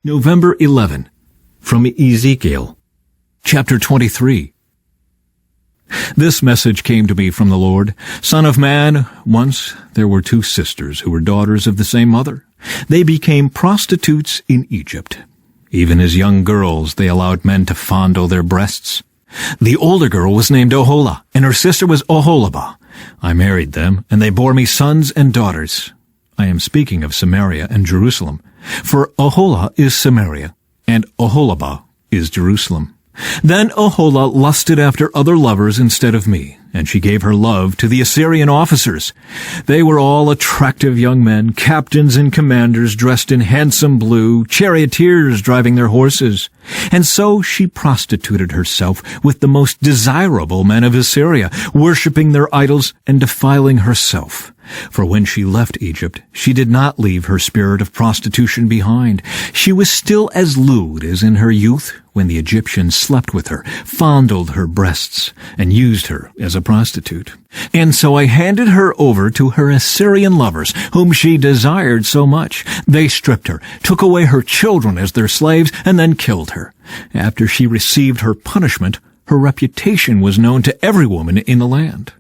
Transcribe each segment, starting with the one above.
November 11, from Ezekiel, chapter 23. This message came to me from the Lord. Son of man, once there were two sisters who were daughters of the same mother. They became prostitutes in Egypt. Even as young girls, they allowed men to fondle their breasts. The older girl was named Oholah, and her sister was Oholibah. I married them, and they bore me sons and daughters. I am speaking of Samaria and Jerusalem. For Oholah is Samaria, and Oholibah is Jerusalem. Then Oholah lusted after other lovers instead of me, and she gave her love to the Assyrian officers. They were all attractive young men, captains and commanders dressed in handsome blue, charioteers driving their horses. And so she prostituted herself with the most desirable men of Assyria, worshipping their idols and defiling herself. For when she left Egypt, she did not leave her spirit of prostitution behind. She was still as lewd as in her youth, when the Egyptians slept with her, fondled her breasts, and used her as a prostitute. And so I handed her over to her Assyrian lovers, whom she desired so much. They stripped her, took away her children as their slaves, and then killed her. After she received her punishment, her reputation was known to every woman in the land.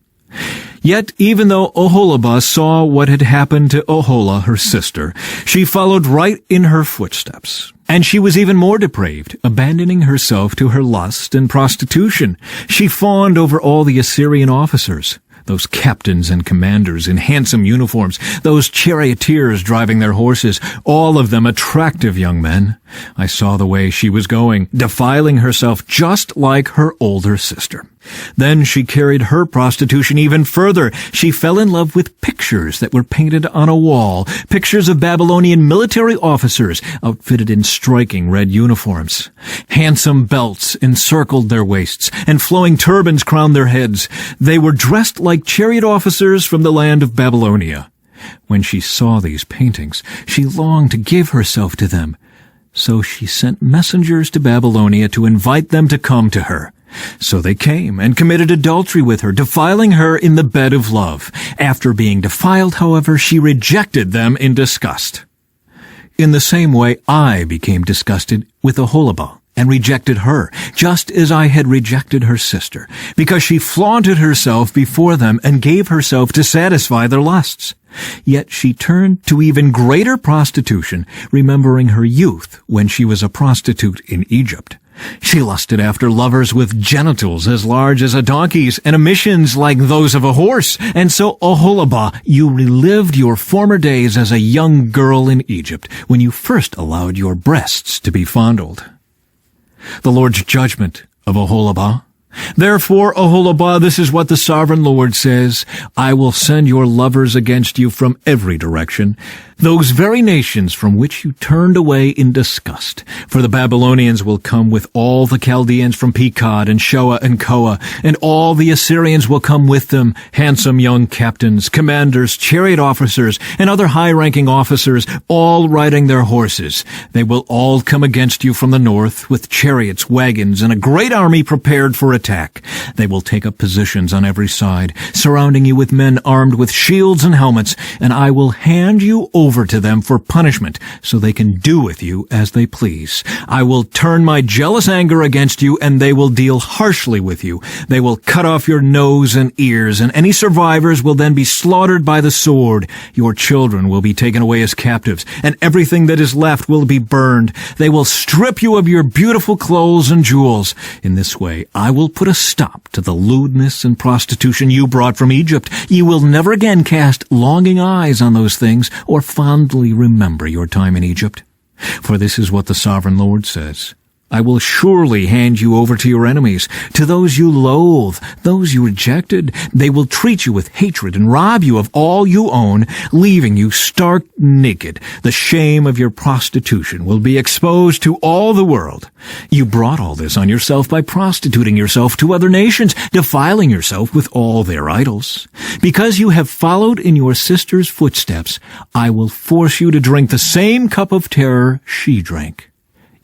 Yet, even though Oholibah saw what had happened to Oholah, her sister, she followed right in her footsteps. And she was even more depraved, abandoning herself to her lust and prostitution. She fawned over all the Assyrian officers, those captains and commanders in handsome uniforms, those charioteers driving their horses, all of them attractive young men. I saw the way she was going, defiling herself just like her older sister. Then she carried her prostitution even further. She fell in love with pictures that were painted on a wall, pictures of Babylonian military officers outfitted in striking red uniforms. Handsome belts encircled their waists, and flowing turbans crowned their heads. They were dressed like chariot officers from the land of Babylonia. When she saw these paintings, she longed to give herself to them. So she sent messengers to Babylonia to invite them to come to her. So they came and committed adultery with her, defiling her in the bed of love. After being defiled, however, she rejected them in disgust. In the same way, I became disgusted with Oholibah and rejected her, just as I had rejected her sister, because she flaunted herself before them and gave herself to satisfy their lusts. Yet she turned to even greater prostitution, remembering her youth when she was a prostitute in Egypt. She lusted after lovers with genitals as large as a donkey's and emissions like those of a horse. And so, Oholibah, you relived your former days as a young girl in Egypt, when you first allowed your breasts to be fondled. The Lord's judgment of Oholibah. Therefore, Oholibah, this is what the sovereign Lord says: I will send your lovers against you from every direction, those very nations from which you turned away in disgust. For the Babylonians will come with all the Chaldeans from Pekod and Shoa and Koa, and all the Assyrians will come with them, handsome young captains, commanders, chariot officers, and other high-ranking officers, all riding their horses. They will all come against you from the north, with chariots, wagons, and a great army prepared for attack. They will take up positions on every side, surrounding you with men armed with shields and helmets, and I will hand you over to them for punishment, so they can do with you as they please. I will turn my jealous anger against you, and they will deal harshly with you. They will cut off your nose and ears, and any survivors will then be slaughtered by the sword. Your children will be taken away as captives, and everything that is left will be burned. They will strip you of your beautiful clothes and jewels. In this way, I will put a stop to the lewdness and prostitution you brought from Egypt. You will never again cast longing eyes on those things, or fondly remember your time in Egypt. For this is what the sovereign Lord says: I will surely hand you over to your enemies, to those you loathe, those you rejected. They will treat you with hatred and rob you of all you own, leaving you stark naked. The shame of your prostitution will be exposed to all the world. You brought all this on yourself by prostituting yourself to other nations, defiling yourself with all their idols. Because you have followed in your sister's footsteps, I will force you to drink the same cup of terror she drank.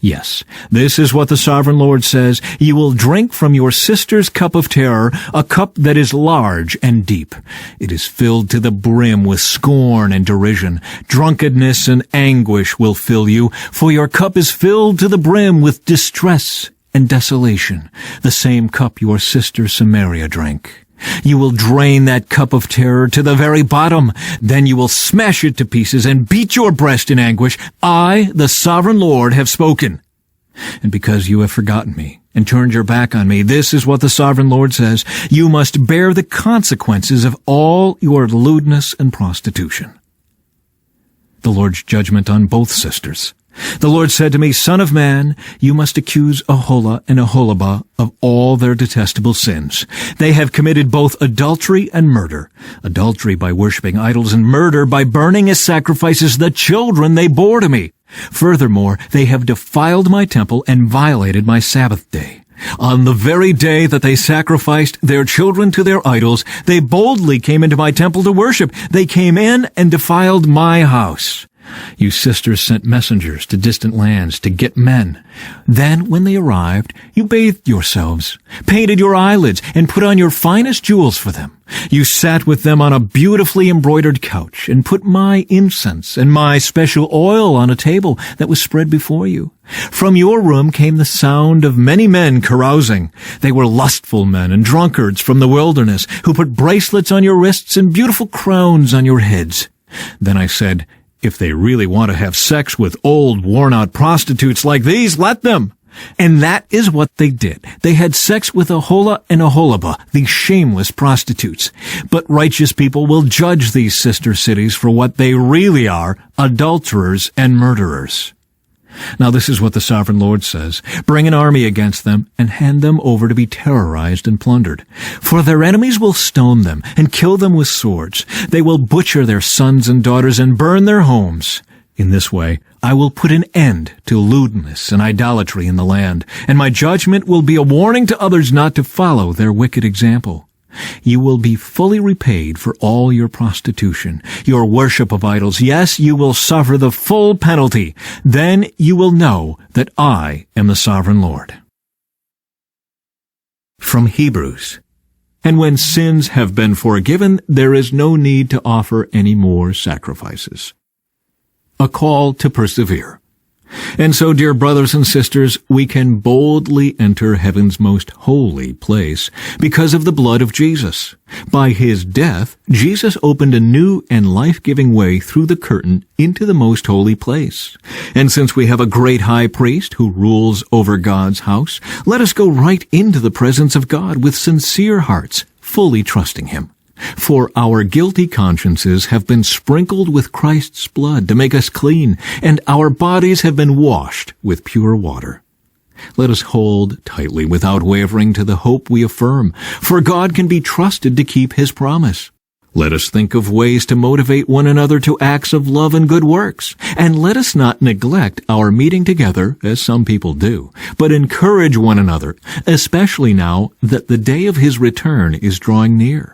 Yes, this is what the sovereign Lord says. You will drink from your sister's cup of terror, a cup that is large and deep. It is filled to the brim with scorn and derision. Drunkenness and anguish will fill you, for your cup is filled to the brim with distress and desolation, the same cup your sister Samaria drank. You will drain that cup of terror to the very bottom. Then you will smash it to pieces and beat your breast in anguish. I, the sovereign Lord, have spoken. And because you have forgotten me and turned your back on me, this is what the sovereign Lord says. You must bear the consequences of all your lewdness and prostitution. The Lord's judgment on both sisters. The Lord said to me, Son of man, you must accuse Aholah and Aholibah of all their detestable sins. They have committed both adultery and murder. Adultery by worshiping idols, and murder by burning as sacrifices the children they bore to me. Furthermore, they have defiled my temple and violated my Sabbath day. On the very day that they sacrificed their children to their idols, they boldly came into my temple to worship. They came in and defiled my house. You sisters sent messengers to distant lands to get men. Then, when they arrived, you bathed yourselves, painted your eyelids, and put on your finest jewels for them. You sat with them on a beautifully embroidered couch and put my incense and my special oil on a table that was spread before you. From your room came the sound of many men carousing. They were lustful men and drunkards from the wilderness who put bracelets on your wrists and beautiful crowns on your heads. Then I said, if they really want to have sex with old, worn-out prostitutes like these, let them. And that is what they did. They had sex with Aholah and Aholibah, these shameless prostitutes. But righteous people will judge these sister cities for what they really are, adulterers and murderers. Now this is what the sovereign Lord says. Bring an army against them and hand them over to be terrorized and plundered. For their enemies will stone them and kill them with swords. They will butcher their sons and daughters and burn their homes. In this way, I will put an end to lewdness and idolatry in the land, and my judgment will be a warning to others not to follow their wicked example. You will be fully repaid for all your prostitution, your worship of idols. Yes, you will suffer the full penalty. Then you will know that I am the sovereign Lord. From Hebrews. And when sins have been forgiven, there is no need to offer any more sacrifices. A call to persevere. And so, dear brothers and sisters, we can boldly enter heaven's most holy place because of the blood of Jesus. By his death, Jesus opened a new and life-giving way through the curtain into the most holy place. And since we have a great high priest who rules over God's house, let us go right into the presence of God with sincere hearts, fully trusting him. For our guilty consciences have been sprinkled with Christ's blood to make us clean, and our bodies have been washed with pure water. Let us hold tightly without wavering to the hope we affirm, for God can be trusted to keep his promise. Let us think of ways to motivate one another to acts of love and good works, and let us not neglect our meeting together, as some people do, but encourage one another, especially now that the day of his return is drawing near.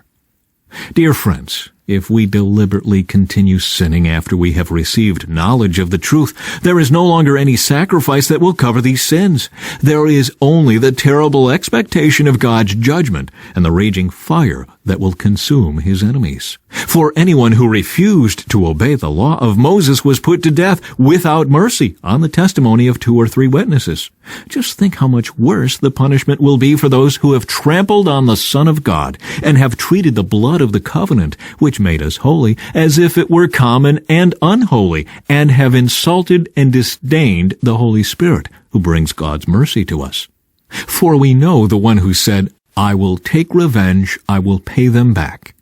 Dear friends, if we deliberately continue sinning after we have received knowledge of the truth, there is no longer any sacrifice that will cover these sins. There is only the terrible expectation of God's judgment and the raging fire that will consume his enemies. For anyone who refused to obey the law of Moses was put to death without mercy on the testimony of 2 or 3 witnesses. Just think how much worse the punishment will be for those who have trampled on the Son of God and have treated the blood of the covenant, which made us holy, as if it were common and unholy, and have insulted and disdained the Holy Spirit, who brings God's mercy to us. For we know the one who said, I will take revenge, I will pay them back.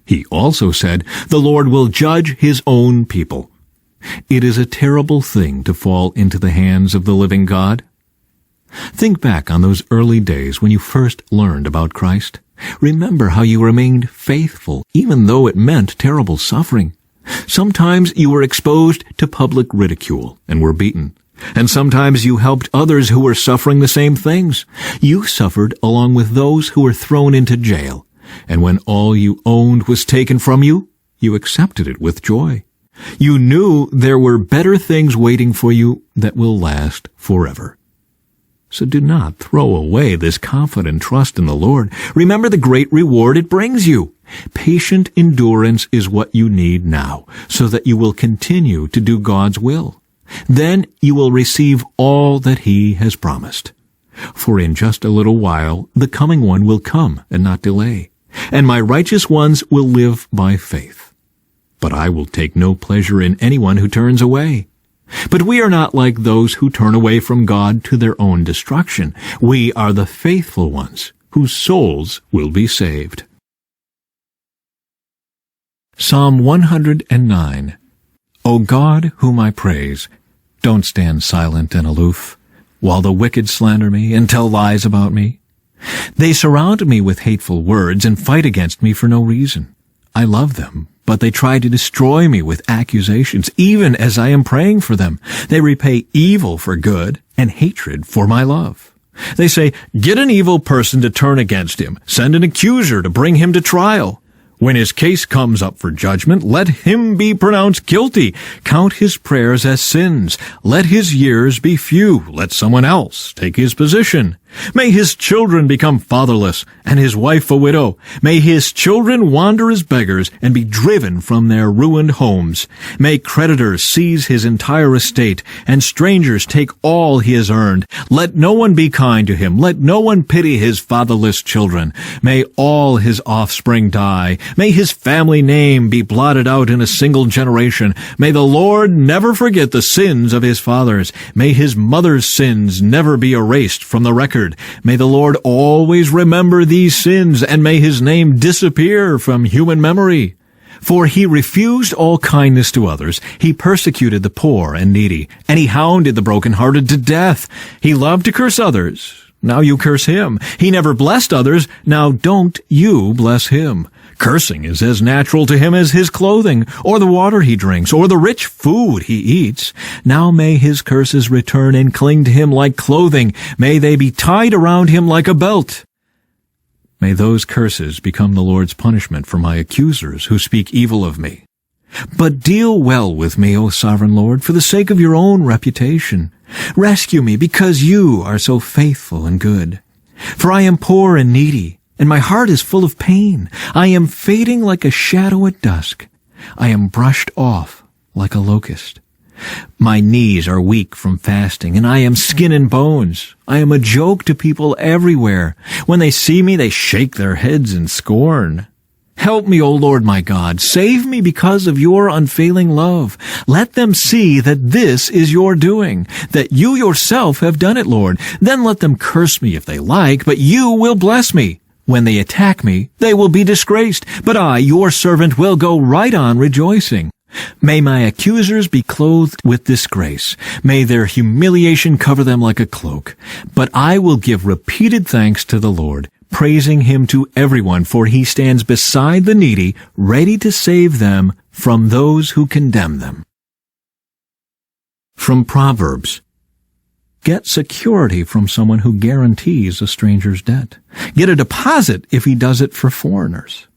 He also said, the Lord will judge his own people. It is a terrible thing to fall into the hands of the living God. Think back on those early days when you first learned about Christ. Remember how you remained faithful, even though it meant terrible suffering. Sometimes you were exposed to public ridicule and were beaten. And sometimes you helped others who were suffering the same things. You suffered along with those who were thrown into jail. And when all you owned was taken from you, you accepted it with joy. You knew there were better things waiting for you that will last forever. So do not throw away this confident trust in the Lord. Remember the great reward it brings you. Patient endurance is what you need now, so that you will continue to do God's will. Then you will receive all that He has promised. For in just a little while the coming one will come and not delay, and my righteous ones will live by faith. But I will take no pleasure in anyone who turns away. But we are not like those who turn away from God to their own destruction. We are the faithful ones, whose souls will be saved. Psalm 109. O God, whom I praise, don't stand silent and aloof, while the wicked slander me and tell lies about me. They surround me with hateful words and fight against me for no reason. I love them, but they try to destroy me with accusations, even as I am praying for them. They repay evil for good and hatred for my love. They say, get an evil person to turn against him. Send an accuser to bring him to trial. When his case comes up for judgment, let him be pronounced guilty. Count his prayers as sins. Let his years be few. Let someone else take his position. May his children become fatherless, and his wife a widow. May his children wander as beggars and be driven from their ruined homes. May creditors seize his entire estate, and strangers take all he has earned. Let no one be kind to him. Let no one pity his fatherless children. May all his offspring die. May his family name be blotted out in a single generation. May the Lord never forget the sins of his fathers. May his mother's sins never be erased from the record. May the Lord always remember these sins, and may his name disappear from human memory. For he refused all kindness to others. He persecuted the poor and needy, and he hounded the brokenhearted to death. He loved to curse others. Now you curse him. He never blessed others. Now don't you bless him. Cursing is as natural to him as his clothing, or the water he drinks, or the rich food he eats. Now may his curses return and cling to him like clothing. May they be tied around him like a belt. May those curses become the Lord's punishment for my accusers who speak evil of me. But deal well with me, O sovereign Lord, for the sake of your own reputation. Rescue me, because you are so faithful and good. For I am poor and needy, and my heart is full of pain. I am fading like a shadow at dusk. I am brushed off like a locust. My knees are weak from fasting, and I am skin and bones. I am a joke to people everywhere. When they see me, they shake their heads in scorn. Help me, O Lord my God. Save me because of your unfailing love. Let them see that this is your doing, that you yourself have done it, Lord. Then let them curse me if they like, but you will bless me. When they attack me, they will be disgraced, but I, your servant, will go right on rejoicing. May my accusers be clothed with disgrace. May their humiliation cover them like a cloak. But I will give repeated thanks to the Lord, praising him to everyone, for he stands beside the needy, ready to save them from those who condemn them. From Proverbs. Get security from someone who guarantees a stranger's debt. Get a deposit if he does it for foreigners.